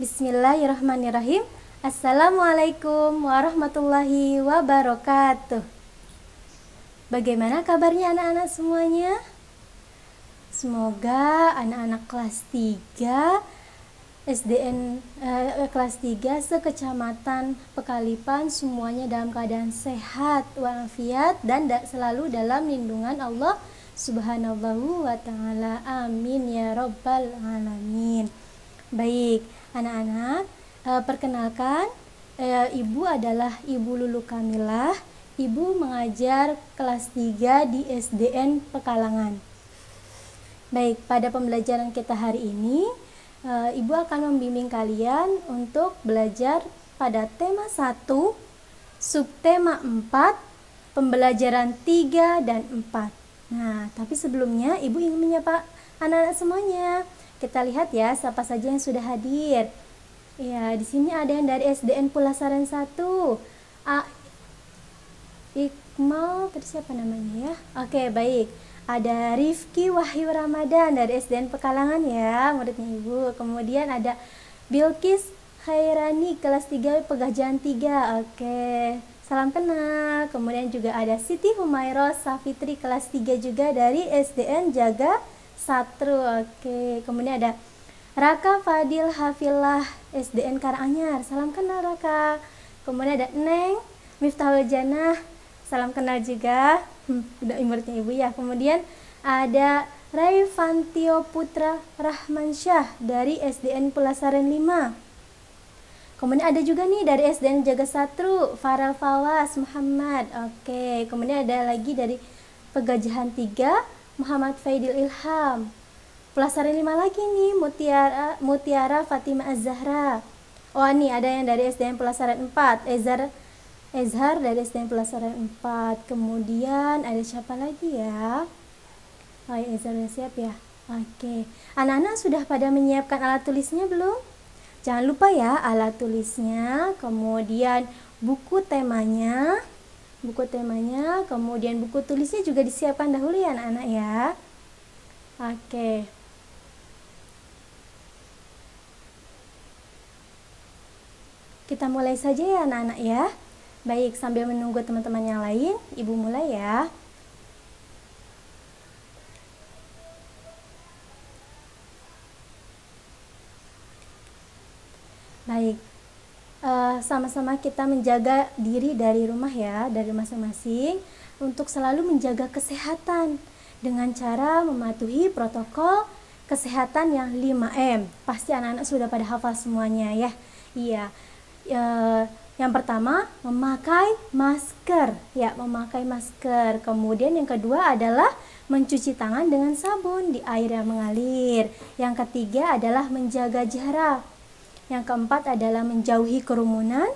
Bismillahirrahmanirrahim. Assalamualaikum warahmatullahi wabarakatuh. Bagaimana kabarnya anak-anak semuanya? Semoga anak-anak kelas 3 SDN kelas 3 sekecamatan Pekalipan semuanya dalam keadaan sehat walafiat dan selalu dalam lindungan Allah Subhanahu wa ta'ala. Amin ya rabbal alamin. Baik, anak-anak, perkenalkan, Ibu adalah Ibu Lulu Kamilah. Ibu mengajar kelas 3 di SDN Pekalangan. Baik, pada pembelajaran kita hari ini, Ibu akan membimbing kalian untuk belajar pada tema 1, subtema 4, pembelajaran 3 dan 4. Nah, tapi sebelumnya Ibu ingin menyapa anak-anak semuanya. Kita lihat ya, siapa saja yang sudah hadir. Ya, di sini ada yang dari SDN Pulasaran 1. Iqmal, tadi siapa namanya ya? Oke, baik. Ada Rifki Wahyu Ramadan dari SDN Pekalangan ya, muridnya Ibu. Kemudian ada Bilkis Khairani kelas 3 Pegajan 3. Oke, salam kenal. Kemudian juga ada Siti Humayros Safitri kelas 3 juga dari SDN Jaga Satru. Oke, kemudian ada Raka Fadil Hafillah SDN Karanganyar. Salam kenal Raka. Kemudian ada Neng Miftahul Janah. Salam kenal juga. Udah muridnya Ibu ya. Kemudian ada Raifantio Putra Rahmansyah dari SDN Pulasaran 5. Kemudian ada juga nih dari SDN Jaga Satru, Farel Fawas Muhammad. Oke, kemudian ada lagi dari Pegajahan 3, Muhammad Faidil Ilham. Pulasaran 5 lagi nih, Mutiara Fatimah Az-Zahra. Oh, nih ada yang dari SDN Pulasaran 4, Ezhar dari SDN Pulasaran 4. Kemudian ada siapa lagi ya? Oh, Ezhar udah siap ya? Oke. Anak-anak sudah pada menyiapkan alat tulisnya belum? Jangan lupa ya alat tulisnya, kemudian buku temanya, kemudian buku tulisnya juga disiapkan dahulu ya anak-anak ya. Oke. Kita mulai saja ya anak-anak ya. Baik, sambil menunggu teman-teman yang lain, Ibu mulai ya. Baik, sama-sama kita menjaga diri dari rumah ya, dari masing-masing, untuk selalu menjaga kesehatan dengan cara mematuhi protokol kesehatan yang 5M. Pasti anak-anak sudah pada hafal semuanya ya. Iya. Yang pertama, memakai masker. Ya, memakai masker. Kemudian yang kedua adalah mencuci tangan dengan sabun di air yang mengalir. Yang ketiga adalah menjaga jarak. Yang keempat adalah menjauhi kerumunan.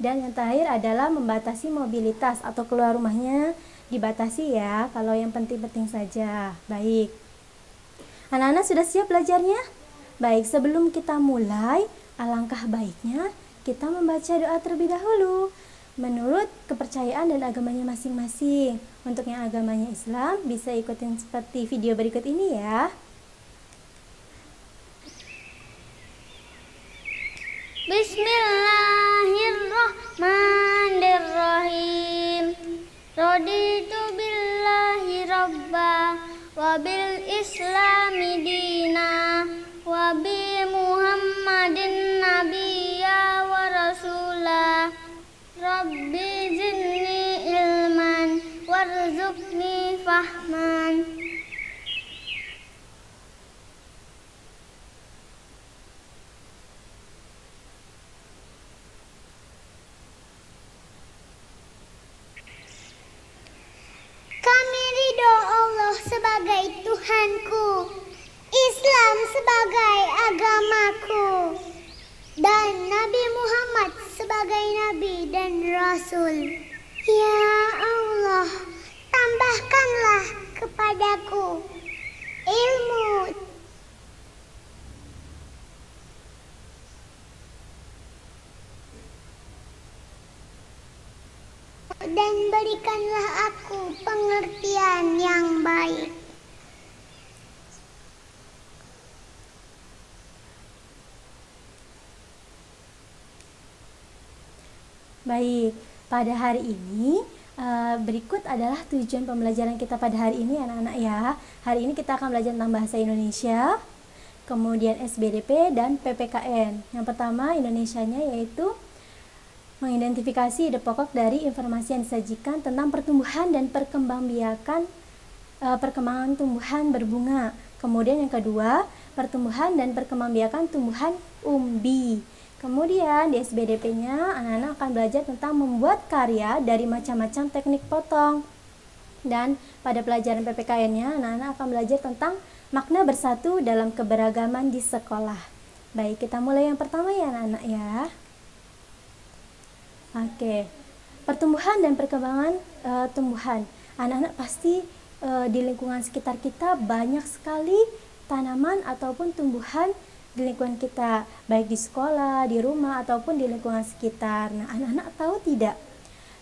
Dan yang terakhir adalah membatasi mobilitas atau keluar rumahnya dibatasi ya, kalau yang penting-penting saja. Baik. Anak-anak sudah siap belajarnya? Baik, sebelum kita mulai, alangkah baiknya kita membaca doa terlebih dahulu menurut kepercayaan dan agamanya masing-masing. Untuk yang agamanya Islam bisa ikutin seperti video berikut ini ya. Bismillahirrahmanirrahim. Raditu billahi rabba wa bil islami dina wa bi Muhammadin nabiyya wa rasula. Rabbi zidni ilman warzuqni fahman. Kami ridho Allah sebagai Tuhanku, Islam sebagai agamaku, dan Nabi Muhammad sebagai Nabi dan Rasul. Ya Allah, tambahkanlah kepadaku ilmu dan berikanlah aku pengertian yang baik. Baik, pada hari ini berikut adalah tujuan pembelajaran kita pada hari ini anak-anak ya. Hari ini kita akan belajar tentang bahasa Indonesia, kemudian SBDP dan PPKN. Yang pertama Indonesianya yaitu mengidentifikasi ide pokok dari informasi yang disajikan tentang pertumbuhan dan perkembangan tumbuhan berbunga. Kemudian yang kedua, pertumbuhan dan perkembangbiakan tumbuhan umbi. Kemudian di SBDP-nya anak-anak akan belajar tentang membuat karya dari macam-macam teknik potong. Dan pada pelajaran PPKN-nya anak-anak akan belajar tentang makna bersatu dalam keberagaman di sekolah. Baik, kita mulai yang pertama ya anak-anak ya. Oke, pertumbuhan dan perkembangan tumbuhan. Anak-anak pasti di lingkungan sekitar kita banyak sekali tanaman ataupun tumbuhan di lingkungan kita, baik di sekolah, di rumah, ataupun di lingkungan sekitar. Nah, anak-anak tahu tidak?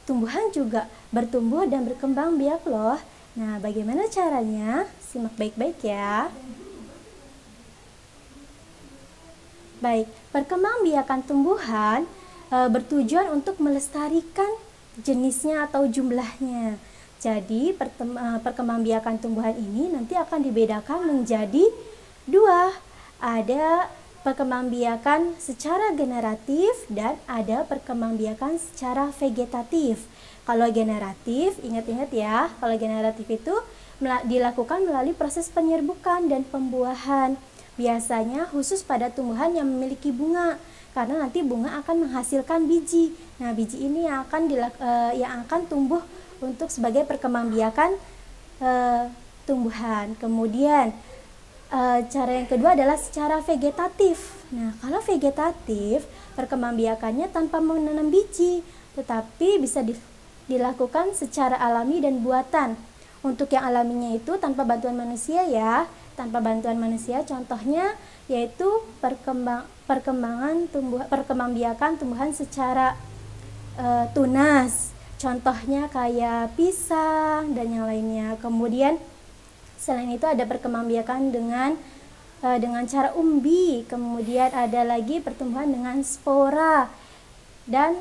Tumbuhan juga bertumbuh dan berkembang biak loh. Nah, bagaimana caranya? Simak baik-baik ya. Baik, perkembangbiakan tumbuhan bertujuan untuk melestarikan jenisnya atau jumlahnya. Jadi, perkembangbiakan tumbuhan ini nanti akan dibedakan menjadi dua. Ada perkembangbiakan secara generatif dan ada perkembangbiakan secara vegetatif. Kalau generatif, ingat-ingat ya, kalau generatif itu dilakukan melalui proses penyerbukan dan pembuahan. Biasanya khusus pada tumbuhan yang memiliki bunga, karena nanti bunga akan menghasilkan biji. Nah, biji ini yang akan tumbuh untuk sebagai perkembangbiakan tumbuhan. Kemudian cara yang kedua adalah secara vegetatif. Nah, kalau vegetatif, perkembangbiakannya tanpa menanam biji, tetapi bisa dilakukan secara alami dan buatan. Untuk yang alaminya itu tanpa bantuan manusia ya, tanpa bantuan manusia. Contohnya yaitu perkembangbiakan tumbuhan secara tunas. Contohnya kayak pisang dan yang lainnya. Kemudian selain itu ada perkembangbiakan dengan cara umbi, kemudian ada lagi pertumbuhan dengan spora. Dan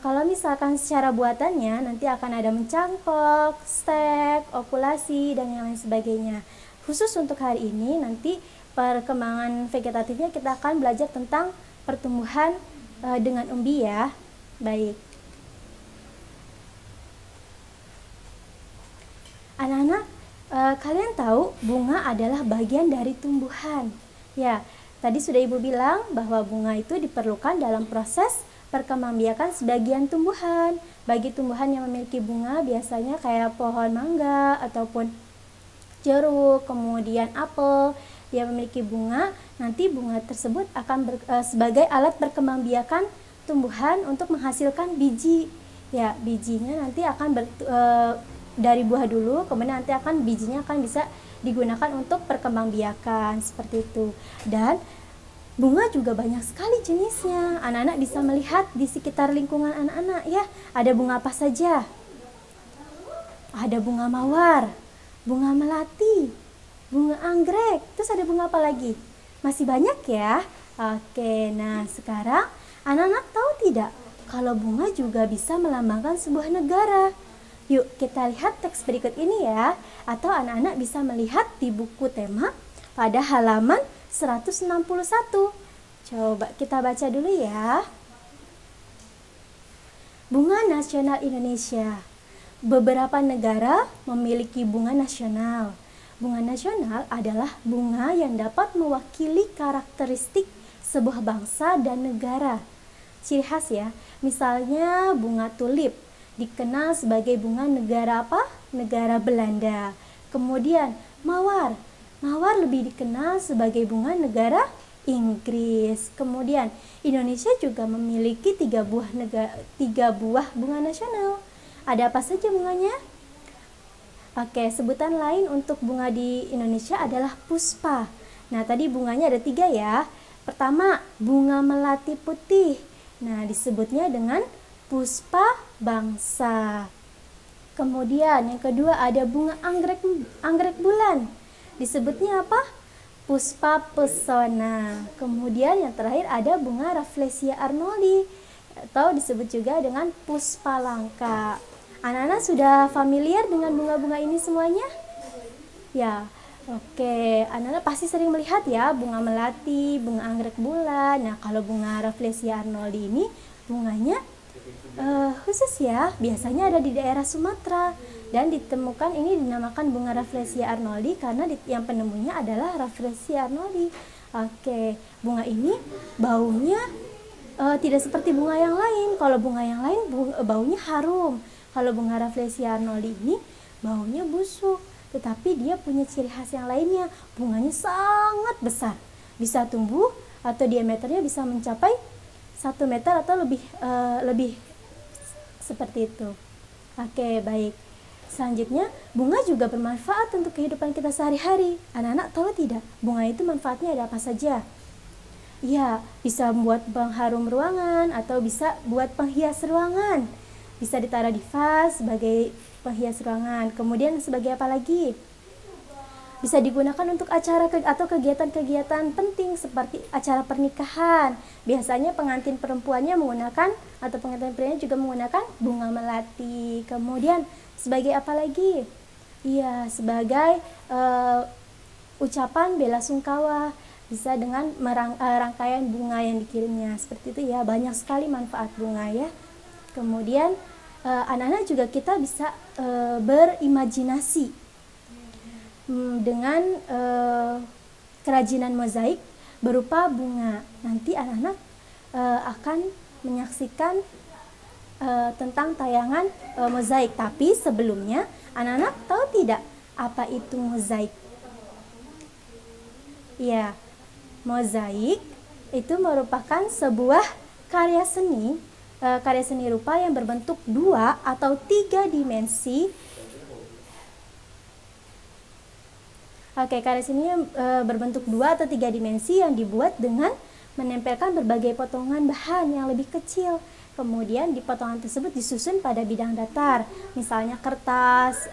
kalau misalkan secara buatannya nanti akan ada mencangkok, stek, okulasi dan yang lain sebagainya. Khusus untuk hari ini nanti perkembangan vegetatifnya kita akan belajar tentang pertumbuhan dengan umbi ya. Baik. Anak-anak, kalian tahu bunga adalah bagian dari tumbuhan. Ya, tadi sudah Ibu bilang bahwa bunga itu diperlukan dalam proses perkembangbiakan sebagian tumbuhan. Bagi tumbuhan yang memiliki bunga biasanya kayak pohon mangga ataupun jeruk, kemudian apel yang memiliki bunga, nanti bunga tersebut akan sebagai alat perkembangbiakan tumbuhan untuk menghasilkan biji. Ya, bijinya nanti akan dari buah dulu, kemudian nanti bijinya akan bisa digunakan untuk perkembangbiakan seperti itu. Dan bunga juga banyak sekali jenisnya. Anak-anak bisa melihat di sekitar lingkungan anak-anak ya. Ada bunga apa saja? Ada bunga mawar, bunga melati, bunga anggrek. Terus ada bunga apa lagi? Masih banyak ya. Oke, nah sekarang anak-anak tahu tidak kalau bunga juga bisa melambangkan sebuah negara? Yuk kita lihat teks berikut ini ya, atau anak-anak bisa melihat di buku tema pada halaman 161. Coba kita baca dulu ya. Bunga nasional Indonesia. Beberapa negara memiliki bunga nasional. Bunga nasional adalah bunga yang dapat mewakili karakteristik sebuah bangsa dan negara. Ciri khas ya, misalnya bunga tulip dikenal sebagai bunga negara apa? Negara Belanda. Kemudian mawar. Mawar lebih dikenal sebagai bunga negara Inggris. Kemudian Indonesia juga memiliki 3 buah bunga nasional. Ada apa saja bunganya? Oke, sebutan lain untuk bunga di Indonesia adalah puspa. Nah, tadi bunganya ada 3 ya. Pertama, bunga melati putih. Nah, disebutnya dengan puspa bangsa. Kemudian yang kedua ada bunga anggrek bulan. Disebutnya apa? Puspa pesona. Kemudian yang terakhir ada bunga Rafflesia arnoldi. atau disebut juga dengan puspalangka. Anak-anak sudah familiar dengan bunga-bunga ini semuanya? Ya, oke. Anak-anak pasti sering melihat ya bunga melati, bunga anggrek bulan. Nah, kalau bunga Rafflesia arnoldi ini bunganya khusus ya, biasanya ada di daerah Sumatera dan ditemukan ini dinamakan bunga Rafflesia arnoldi karena yang penemunya adalah Rafflesia arnoldi. Oke, bunga ini baunya tidak seperti bunga yang lain. Kalau bunga yang lain baunya harum. Kalau bunga Rafflesia arnoldi ini baunya busuk. Tetapi dia punya ciri khas yang lainnya. Bunganya sangat besar. Bisa tumbuh atau diameternya bisa mencapai 1 meter atau lebih seperti itu. Oke, baik. Selanjutnya, bunga juga bermanfaat untuk kehidupan kita sehari-hari. Anak-anak tahu tidak? Bunga itu manfaatnya ada apa saja? Ya, bisa membuat pengharum ruangan atau bisa buat penghias ruangan. Bisa ditaruh di vas sebagai penghias ruangan. Kemudian sebagai apa lagi? Bisa digunakan untuk acara atau kegiatan-kegiatan penting seperti acara pernikahan. Biasanya pengantin perempuannya menggunakan atau pengantin prianya juga menggunakan bunga melati. Kemudian sebagai apa lagi? Iya, sebagai ucapan bela sungkawa. Bisa dengan rangkaian bunga yang dikirimnya. Seperti itu ya, banyak sekali manfaat bunga ya. Kemudian anak-anak juga kita bisa berimajinasi dengan kerajinan mozaik berupa bunga. Nanti anak-anak akan menyaksikan tentang tayangan mozaik. Tapi sebelumnya anak-anak tahu tidak apa itu mozaik? Ya, mozaik itu merupakan sebuah karya seni rupa yang berbentuk 2 atau 3 dimensi. Oke, karya seni berbentuk 2 atau 3 dimensi yang dibuat dengan menempelkan berbagai potongan bahan yang lebih kecil. Kemudian di potongan tersebut disusun pada bidang datar, misalnya kertas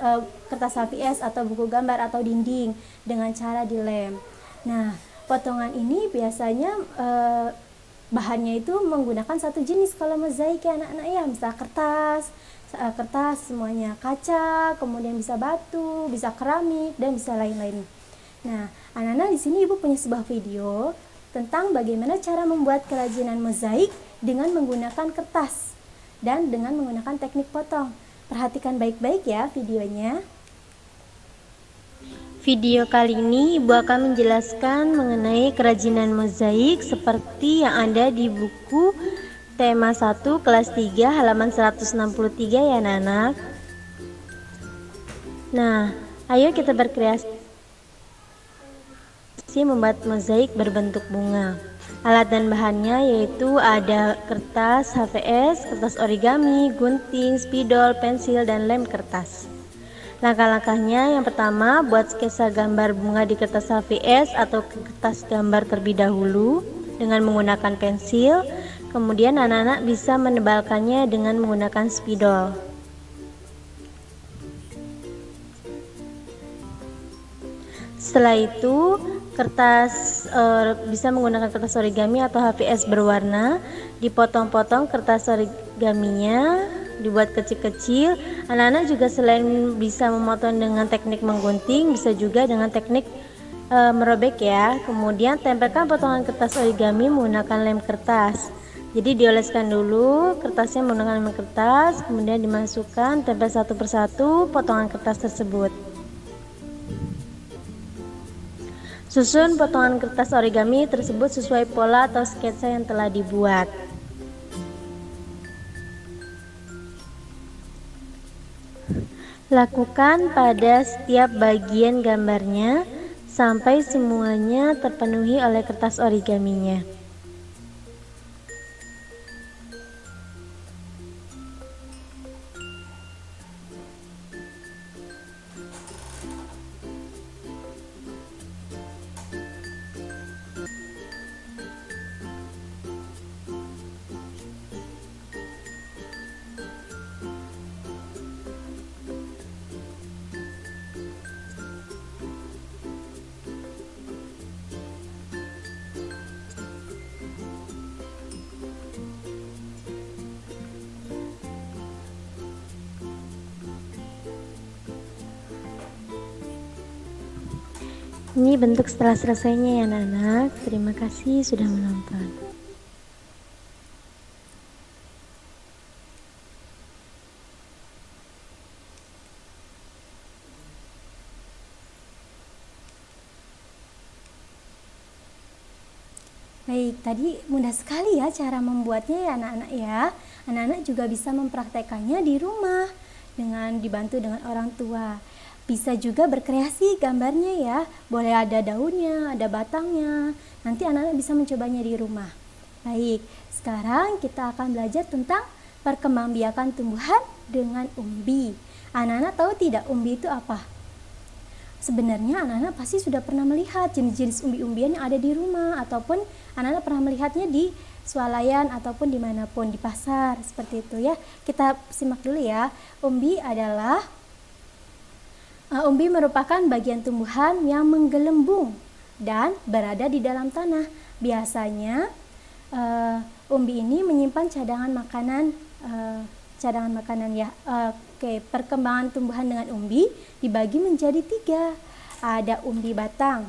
HVS atau buku gambar atau dinding dengan cara dilem. Nah, potongan ini biasanya bahannya itu menggunakan satu jenis kalau mozaik ya anak-anak ya, misal kertas semuanya, kaca, kemudian bisa batu, bisa keramik, dan bisa lain-lain. Nah, anak-anak di sini ibu punya sebuah video tentang bagaimana cara membuat kerajinan mozaik dengan menggunakan kertas dan dengan menggunakan teknik potong. Perhatikan baik-baik ya videonya. Video kali ini ibu akan menjelaskan mengenai kerajinan mozaik seperti yang ada di buku tema 1 kelas 3 halaman 163 ya anak-anak. Nah, ayo kita berkreasi membuat mozaik berbentuk bunga. Alat dan bahannya yaitu ada kertas HVS, kertas origami, gunting, spidol, pensil, dan lem kertas. Langkah-langkahnya yang pertama, buat sketsa gambar bunga di kertas HVS atau kertas gambar terlebih dahulu dengan menggunakan pensil. Kemudian anak-anak bisa menebalkannya dengan menggunakan spidol. Setelah itu bisa menggunakan kertas origami atau HVS berwarna. Dipotong-potong kertas origaminya, dibuat kecil-kecil. Anak-anak juga selain bisa memotong dengan teknik menggunting, bisa juga dengan teknik merobek ya. Kemudian tempelkan potongan kertas origami menggunakan lem kertas. Jadi dioleskan dulu kertasnya menggunakan lem kertas, kemudian dimasukkan, tempel satu persatu potongan kertas tersebut. Susun potongan kertas origami tersebut sesuai pola atau sketsa yang telah dibuat. Lakukan pada setiap bagian gambarnya sampai semuanya terpenuhi oleh kertas origaminya. Ini bentuk setelah selesainya ya anak-anak. Terima kasih sudah menonton. Baik, tadi mudah sekali ya cara membuatnya ya anak-anak ya. Anak-anak juga bisa mempraktekannya di rumah dengan dibantu dengan orang tua. Bisa juga berkreasi gambarnya ya. Boleh ada daunnya, ada batangnya. Nanti anak-anak bisa mencobanya di rumah. Baik, sekarang kita akan belajar tentang perkembangbiakan tumbuhan dengan umbi. Anak-anak tahu tidak umbi itu apa? Sebenarnya anak-anak pasti sudah pernah melihat jenis-jenis umbi-umbian yang ada di rumah, ataupun anak-anak pernah melihatnya di swalayan ataupun dimanapun, di pasar, seperti itu ya. Kita simak dulu ya. Umbi merupakan bagian tumbuhan yang menggelembung dan berada di dalam tanah. Biasanya umbi ini menyimpan cadangan makanan ya. Perkembangan tumbuhan dengan umbi dibagi menjadi 3. Ada umbi batang,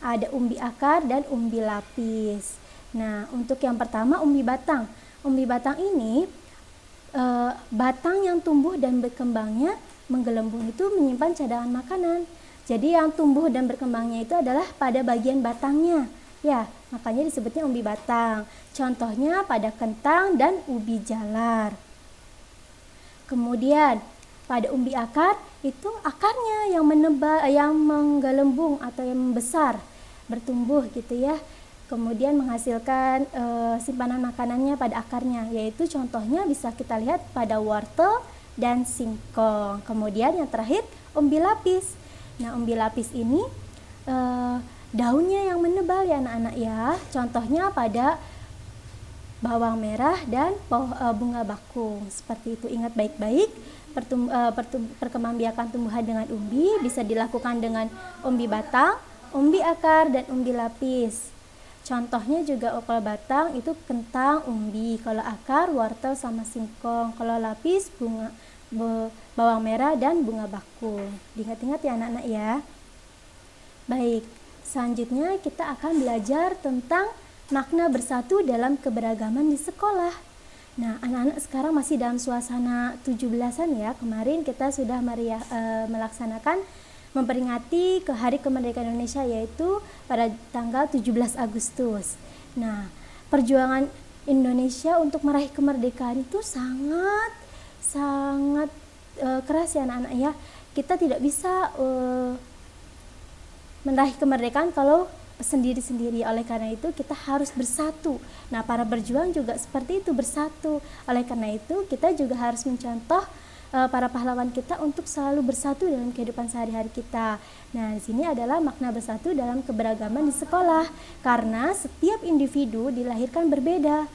ada umbi akar, dan umbi lapis. Nah, untuk yang pertama umbi batang. Umbi batang ini batang yang tumbuh dan berkembangnya menggelembung itu menyimpan cadangan makanan. Jadi yang tumbuh dan berkembangnya itu adalah pada bagian batangnya. Ya, makanya disebutnya umbi batang. Contohnya pada kentang dan ubi jalar. Kemudian pada umbi akar itu akarnya yang menebal, yang menggelembung atau yang membesar, bertumbuh gitu ya. Kemudian menghasilkan simpanan makanannya pada akarnya, yaitu contohnya bisa kita lihat pada wortel dan singkong. Kemudian yang terakhir umbi lapis. Nah, umbi lapis ini daunnya yang menebal ya anak-anak ya. Contohnya pada bawang merah dan bunga bakung. Seperti itu. Ingat baik-baik, perkembangbiakan tumbuhan dengan umbi bisa dilakukan dengan umbi batang, umbi akar, dan umbi lapis. Contohnya juga kalau batang itu kentang, umbi, kalau akar wortel sama singkong, kalau lapis bawang merah dan bunga bakung. Diingat-ingat ya anak-anak ya. Baik, selanjutnya kita akan belajar tentang makna bersatu dalam keberagaman di sekolah. Nah, anak-anak sekarang masih dalam suasana 17-an ya. Kemarin kita sudah melaksanakan memperingati ke Hari Kemerdekaan Indonesia, yaitu pada tanggal 17 Agustus. Nah, perjuangan Indonesia untuk meraih kemerdekaan itu sangat keras ya anak-anak ya. Kita tidak bisa meraih kemerdekaan kalau sendiri-sendiri. Oleh karena itu kita harus bersatu. Nah, para berjuang juga seperti itu, bersatu. Oleh karena itu kita juga harus mencontoh para pahlawan kita untuk selalu bersatu dalam kehidupan sehari-hari kita. Nah, di sini adalah makna bersatu dalam keberagaman di sekolah, karena setiap individu dilahirkan berbeda.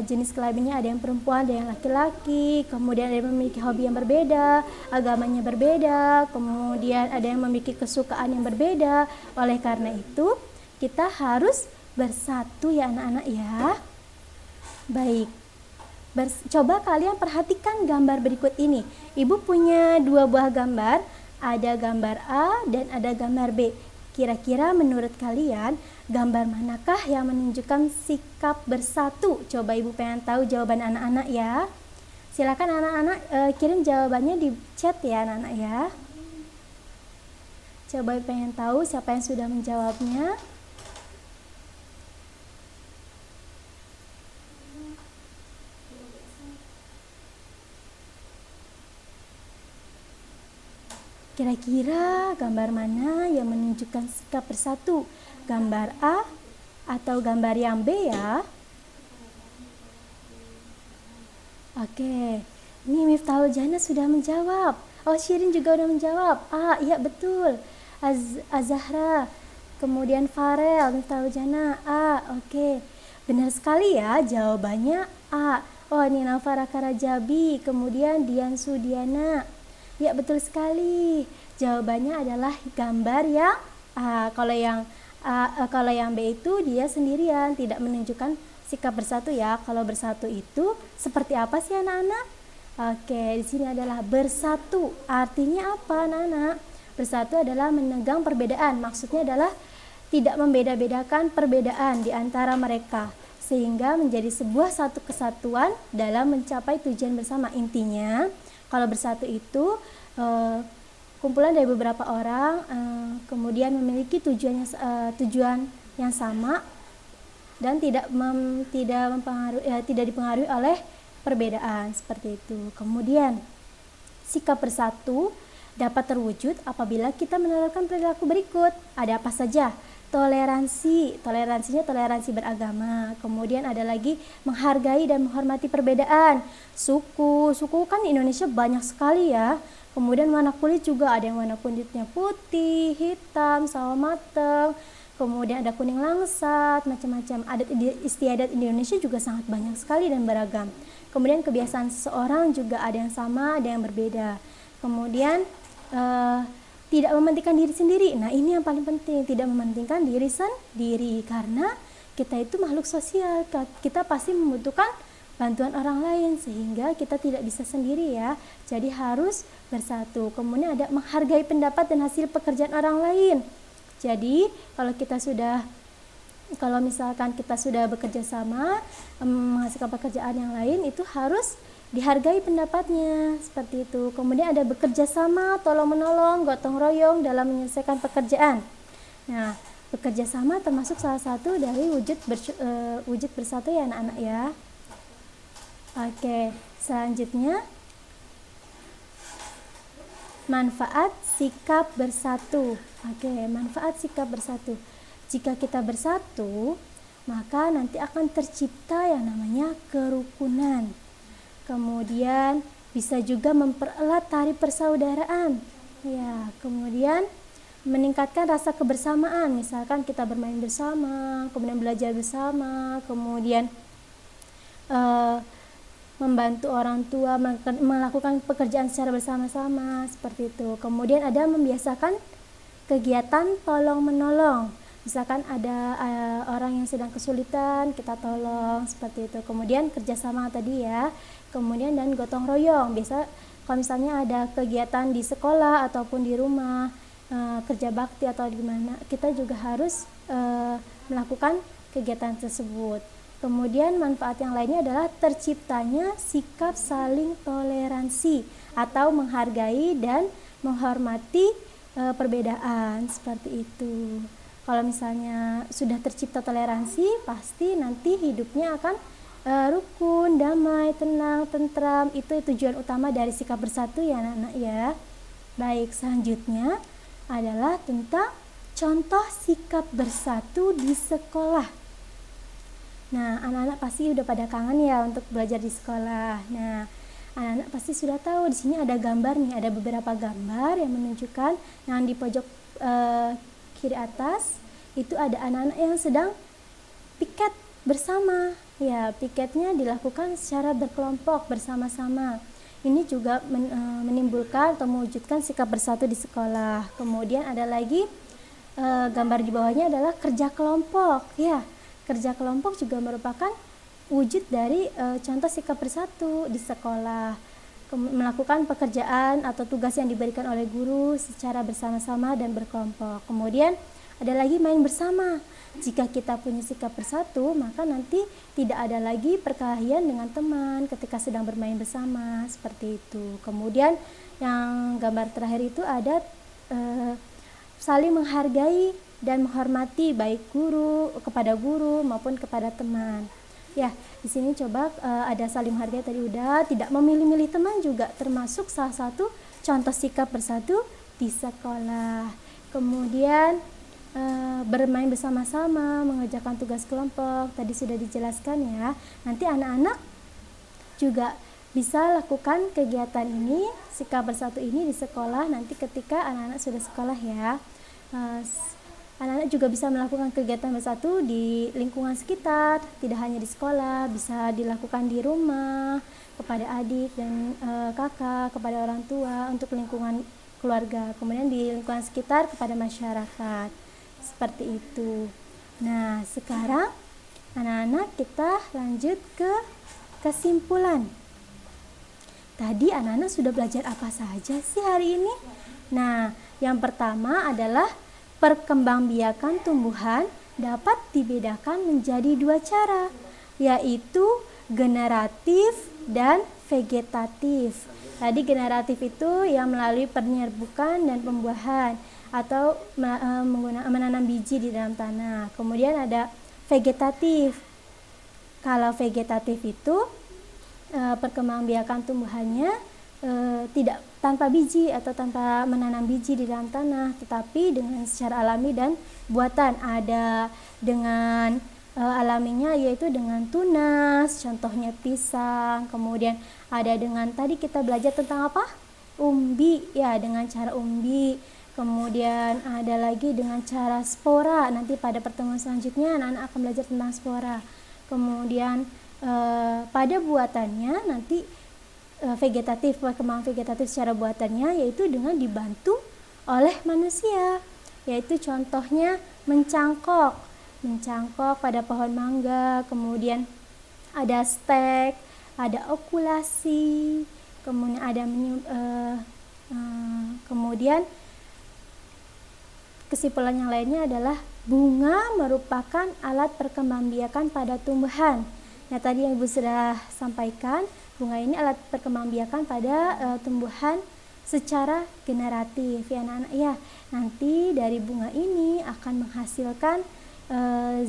Jenis kelaminnya ada yang perempuan, ada yang laki-laki, kemudian ada yang memiliki hobi yang berbeda, agamanya berbeda, kemudian ada yang memiliki kesukaan yang berbeda. Oleh karena itu kita harus bersatu ya anak-anak ya. Baik, coba kalian perhatikan gambar berikut ini. Ibu punya 2 buah gambar, ada gambar A dan ada gambar B. Kira-kira menurut kalian gambar manakah yang menunjukkan sikap bersatu? Coba ibu pengen tahu jawaban anak-anak ya. Silakan anak-anak kirim jawabannya di chat ya anak-anak ya. Coba pengen tahu siapa yang sudah menjawabnya. Kira-kira gambar mana yang menunjukkan sikap bersatu? Gambar A atau gambar yang B ya? Oke, ini Miftahul Jannah sudah menjawab. Oh, Syirin juga sudah menjawab. Iya betul. Azahra, kemudian Farel, Miftahul Jannah. Oke. Benar sekali ya, jawabannya A. Oh, Nina Farah Karajabi, kemudian Dian Sudiana. Ya, betul sekali. Jawabannya adalah gambar yang A. Kalau yang B itu dia sendirian, tidak menunjukkan sikap bersatu ya. Kalau bersatu itu seperti apa sih anak-anak? Oke, di sini adalah bersatu. Artinya apa anak-anak? Bersatu adalah menegang perbedaan. Maksudnya adalah tidak membeda-bedakan perbedaan di antara mereka, sehingga menjadi sebuah satu kesatuan dalam mencapai tujuan bersama. Intinya, kalau bersatu itu kumpulan dari beberapa orang, kemudian memiliki tujuan yang sama dan tidak dipengaruhi oleh perbedaan, seperti itu. Kemudian sikap bersatu dapat terwujud apabila kita menerapkan perilaku berikut. Ada apa saja? Toleransinya toleransi beragama. Kemudian ada lagi menghargai dan menghormati perbedaan. Suku kan di Indonesia banyak sekali ya. Kemudian warna kulit juga, ada yang warna kulitnya putih, hitam, sawo mateng. Kemudian ada kuning langsat, macam-macam. Adat istiadat Indonesia juga sangat banyak sekali dan beragam. Kemudian kebiasaan seseorang juga ada yang sama, ada yang berbeda. Kemudian tidak mementingkan diri sendiri. Nah, ini yang paling penting, tidak mementingkan diri sendiri, karena kita itu makhluk sosial. Kita pasti membutuhkan bantuan orang lain, sehingga kita tidak bisa sendiri ya. Jadi harus bersatu. Kemudian ada menghargai pendapat dan hasil pekerjaan orang lain. Jadi kalau misalkan kita sudah bekerja sama menghasilkan pekerjaan yang lain, itu harus dihargai pendapatnya, seperti itu. Kemudian ada bekerja sama, tolong menolong, gotong royong dalam menyelesaikan pekerjaan. Nah, bekerja sama termasuk salah satu dari wujud bersatu ya anak-anak ya. Oke, selanjutnya manfaat sikap bersatu. Manfaat sikap bersatu. Jika kita bersatu, maka nanti akan tercipta yang namanya kerukunan. Kemudian bisa juga mempererat tali persaudaraan. Ya, kemudian meningkatkan rasa kebersamaan. Misalkan kita bermain bersama, kemudian belajar bersama, kemudian membantu orang tua melakukan pekerjaan secara bersama-sama, seperti itu. Kemudian ada membiasakan kegiatan tolong menolong. Misalkan ada orang yang sedang kesulitan, kita tolong, seperti itu. Kemudian kerjasama tadi ya. Kemudian dan gotong royong. Biasa kalau misalnya ada kegiatan di sekolah ataupun di rumah, kerja bakti atau di mana, kita juga harus melakukan kegiatan tersebut. Kemudian manfaat yang lainnya adalah terciptanya sikap saling toleransi atau menghargai dan menghormati perbedaan, seperti itu. Kalau misalnya sudah tercipta toleransi, pasti nanti hidupnya akan rukun, damai, tenang, tentram. Itu tujuan utama dari sikap bersatu ya anak-anak ya. Baik, selanjutnya adalah tentang contoh sikap bersatu di sekolah. Nah, anak-anak pasti udah pada kangen ya untuk belajar di sekolah. Nah, anak-anak pasti sudah tahu di sini ada gambar nih, ada beberapa gambar yang menunjukkan. Yang di pojok kiri atas itu ada anak-anak yang sedang piket bersama. Ya, piketnya dilakukan secara berkelompok bersama-sama. Ini juga menimbulkan atau mewujudkan sikap bersatu di sekolah. Kemudian ada lagi gambar di bawahnya adalah kerja kelompok. Ya, kerja kelompok juga merupakan wujud dari contoh sikap bersatu di sekolah. Melakukan pekerjaan atau tugas yang diberikan oleh guru secara bersama-sama dan berkelompok. Kemudian ada lagi main bersama. Jika kita punya sikap bersatu, maka nanti tidak ada lagi perkelahian dengan teman ketika sedang bermain bersama, seperti itu. Kemudian yang gambar terakhir itu ada saling menghargai dan menghormati baik kepada guru maupun kepada teman. Ya, di sini coba ada saling menghargai tadi udah, tidak memilih-milih teman juga termasuk salah satu contoh sikap bersatu di sekolah. Kemudian bermain bersama-sama, mengerjakan tugas kelompok, tadi sudah dijelaskan ya. Nanti anak-anak juga bisa lakukan kegiatan ini, sikap bersatu ini di sekolah nanti ketika anak-anak sudah sekolah ya. Anak-anak juga bisa melakukan kegiatan bersatu di lingkungan sekitar, tidak hanya di sekolah, bisa dilakukan di rumah, kepada adik dan kakak, kepada orang tua, untuk lingkungan keluarga, kemudian di lingkungan sekitar kepada masyarakat, seperti itu. Nah, sekarang anak-anak kita lanjut ke kesimpulan. Tadi anak-anak sudah belajar apa saja sih hari ini? Nah, yang pertama adalah perkembangbiakan tumbuhan dapat dibedakan menjadi dua cara, yaitu generatif dan vegetatif. Tadi generatif itu yang melalui penyerbukan dan pembuahan atau menanam biji di dalam tanah. Kemudian ada vegetatif. Kalau vegetatif itu perkembangbiakan tumbuhannya tidak tanpa biji atau tanpa menanam biji di dalam tanah, tetapi dengan secara alami dan buatan. Ada dengan alaminya yaitu dengan tunas, contohnya pisang. Kemudian ada dengan tadi kita belajar tentang apa? Umbi, ya, dengan cara umbi. Kemudian ada lagi dengan cara spora. Nanti pada pertemuan selanjutnya anak-anak akan belajar tentang spora. Kemudian pada buatannya nanti vegetatif, perkembangan vegetatif secara buatannya yaitu dengan dibantu oleh manusia, yaitu contohnya mencangkok pada pohon mangga. Kemudian ada stek, ada okulasi, kemudian ada kemudian kesimpulan yang lainnya adalah bunga merupakan alat perkembangbiakan pada tumbuhan. Nah, tadi yang Ibu sudah sampaikan, bunga ini alat perkembangbiakan pada tumbuhan secara generatif, ya anak-anak. Ya, nanti dari bunga ini akan menghasilkan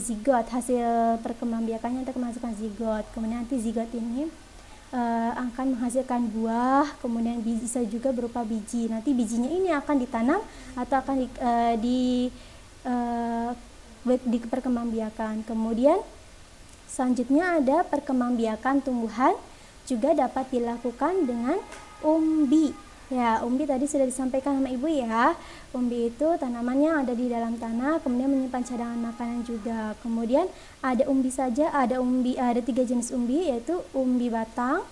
zigot, hasil perkembangbiakannya untuk menghasilkan zigot. Kemudian nanti zigot ini akan menghasilkan buah, kemudian bisa juga berupa biji. Nanti bijinya ini akan ditanam atau akan diperkembangbiakan. Kemudian selanjutnya ada perkembangbiakan tumbuhan juga dapat dilakukan dengan umbi. Ya, umbi tadi sudah disampaikan sama Ibu ya. Umbi itu tanaman yang ada di dalam tanah, kemudian menyimpan cadangan makanan juga. Kemudian ada umbi saja, ada 3 jenis umbi, yaitu umbi batang,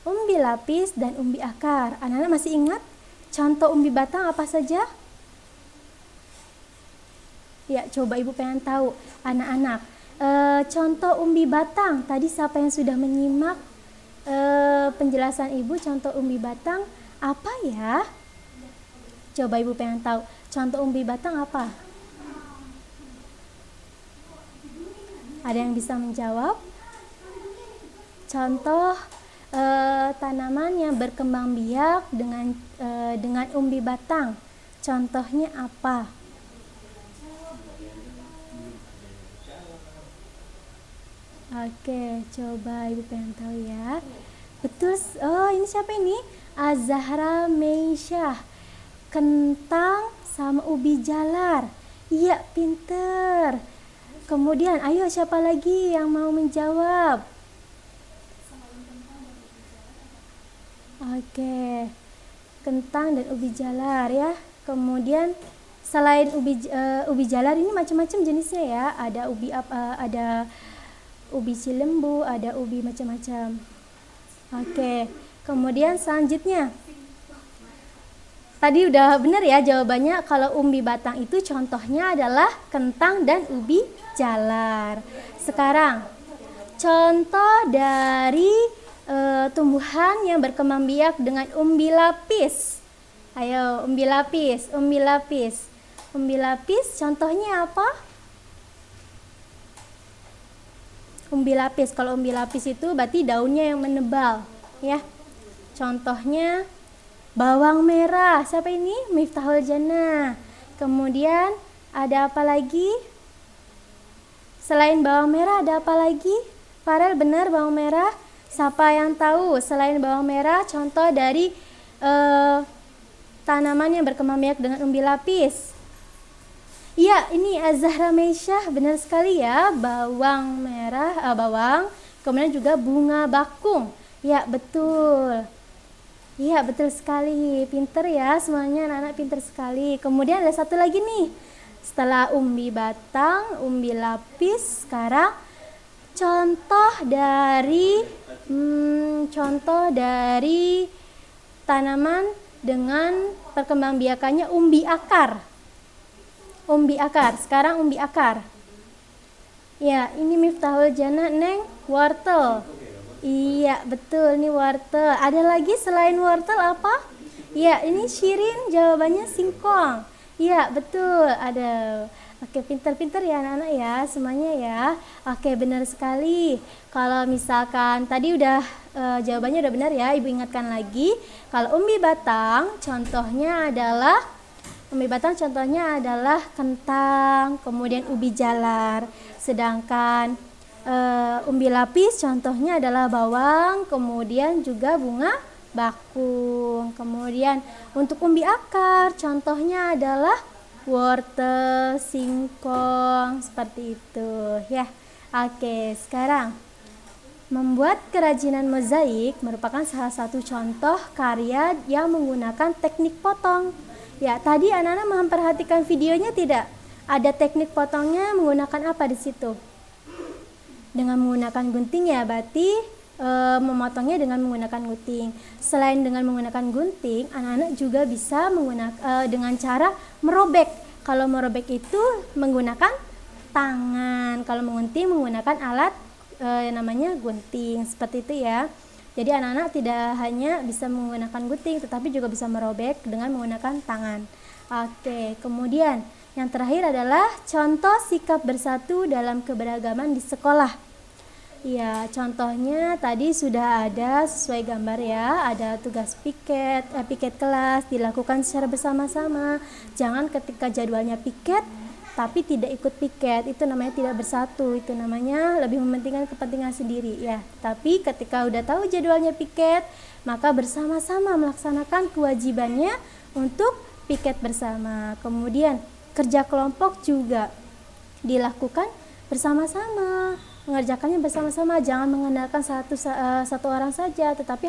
umbi lapis, dan umbi akar. Anak-anak masih ingat contoh umbi batang apa saja? Ya, coba Ibu pengen tahu anak-anak. Contoh umbi batang, tadi siapa yang sudah menyimak penjelasan Ibu contoh umbi batang apa ya? Coba Ibu pengen tahu contoh umbi batang apa? Ada yang bisa menjawab? Contoh tanaman yang berkembang biak dengan umbi batang, contohnya apa? Oke, coba Ibu pengen tahu ya. Betul. Oh, ini siapa ini? Azahra Meisyah. Kentang sama ubi jalar. Iya, pinter. Kemudian, ayo siapa lagi yang mau menjawab? Oke, kentang dan ubi jalar ya. Kemudian selain ubi jalar ini macam-macam jenisnya ya. Ada ubi cilembu, ada ubi macam-macam. Oke, kemudian selanjutnya. Tadi udah benar ya jawabannya, kalau umbi batang itu contohnya adalah kentang dan ubi jalar. Sekarang, contoh dari tumbuhan yang berkembang biak dengan umbi lapis. Ayo, umbi lapis. Umbi lapis contohnya apa? Umbi lapis. Kalau umbi lapis itu berarti daunnya yang menebal, ya. Contohnya bawang merah. Siapa ini? Miftahul Jannah. Kemudian ada apa lagi? Selain bawang merah ada apa lagi? Farel, benar bawang merah? Siapa yang tahu selain bawang merah contoh dari tanaman yang berkembang biak dengan umbi lapis? Iya, ini Azahra Meisyah, benar sekali ya. Bawang merah, bawang, kemudian juga bunga bakung. Ya, betul. Iya, betul sekali. Pinter ya semuanya, anak-anak pinter sekali. Kemudian ada satu lagi nih. Setelah umbi batang, umbi lapis, sekarang contoh dari tanaman dengan perkembangbiakannya umbi akar. Umbi akar. Sekarang umbi akar. Ya, ini Miftahul Jannah, Neng, wortel. Iya, betul nih wortel. Ada lagi selain wortel apa? Iya, ini Shirin jawabannya singkong. Iya, betul. Ada. Oke, pinter-pinter ya anak-anak ya, semuanya ya. Oke, benar sekali. Kalau misalkan tadi udah jawabannya udah benar ya, Ibu ingatkan lagi. Kalau umbi batang, contohnya adalah kentang, kemudian ubi jalar. Sedangkan umbi lapis contohnya adalah bawang, kemudian juga bunga bakung. Kemudian untuk umbi akar contohnya adalah wortel, singkong, seperti itu ya. Oke, sekarang membuat kerajinan mozaik merupakan salah satu contoh karya yang menggunakan teknik potong. Ya, tadi anak-anak memperhatikan videonya tidak? Ada teknik potongnya menggunakan apa di situ? Dengan menggunakan gunting ya, berarti memotongnya dengan menggunakan gunting. Selain dengan menggunakan gunting, anak-anak juga bisa menggunakan dengan cara merobek. Kalau merobek itu menggunakan tangan, kalau menggunting menggunakan alat namanya gunting, seperti itu ya. Jadi anak-anak tidak hanya bisa menggunakan gunting, tetapi juga bisa merobek dengan menggunakan tangan. Oke, kemudian yang terakhir adalah contoh sikap bersatu dalam keberagaman di sekolah. Ya, contohnya tadi sudah ada sesuai gambar ya, ada tugas piket kelas dilakukan secara bersama-sama. Jangan ketika jadwalnya piket tapi tidak ikut piket, itu namanya tidak bersatu, itu namanya lebih mementingkan kepentingan sendiri ya. Tapi ketika udah tahu jadwalnya piket, maka bersama-sama melaksanakan kewajibannya untuk piket bersama. Kemudian kerja kelompok juga dilakukan bersama-sama, mengerjakannya bersama-sama, jangan mengandalkan satu orang saja, tetapi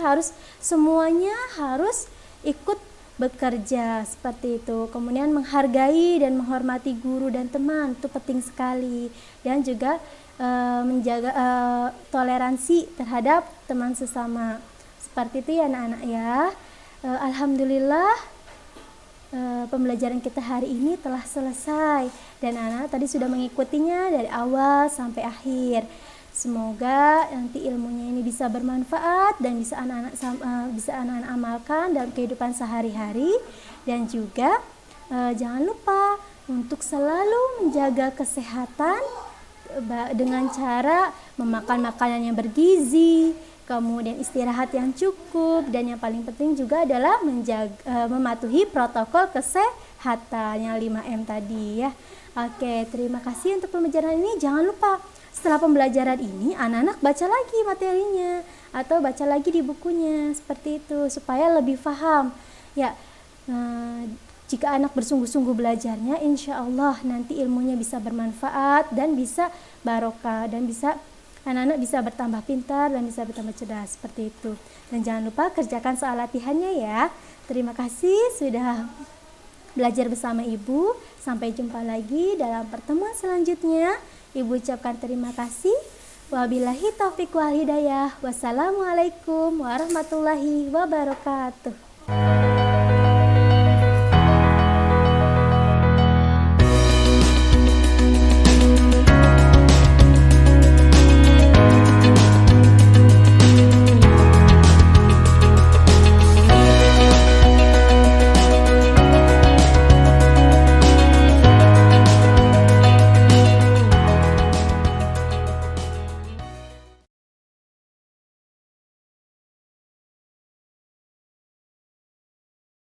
semuanya harus ikut bekerja, seperti itu. Kemudian menghargai dan menghormati guru dan teman, itu penting sekali. Dan juga menjaga toleransi terhadap teman sesama, seperti itu ya anak-anak ya. Alhamdulillah pembelajaran kita hari ini telah selesai dan anak-anak tadi sudah mengikutinya dari awal sampai akhir. Semoga nanti ilmunya ini bisa bermanfaat dan bisa anak-anak amalkan dalam kehidupan sehari-hari. Dan juga jangan lupa untuk selalu menjaga kesehatan dengan cara memakan makanan yang bergizi, kemudian istirahat yang cukup, dan yang paling penting juga adalah mematuhi protokol kesehatan yang 5M tadi ya. Oke, terima kasih untuk pembelajaran ini. Jangan lupa setelah pembelajaran ini anak-anak baca lagi materinya atau baca lagi di bukunya, seperti itu supaya lebih paham ya. Jika anak bersungguh-sungguh belajarnya, insya Allah nanti ilmunya bisa bermanfaat dan bisa barokah, dan anak-anak bisa bertambah pintar dan bisa bertambah cerdas, seperti itu. Dan jangan lupa kerjakan soal latihannya ya. Terima kasih sudah belajar bersama Ibu. Sampai jumpa lagi dalam pertemuan selanjutnya. Ibu ucapkan terima kasih. Wabillahi taufiq wal hidayah. Wassalamualaikum warahmatullahi wabarakatuh.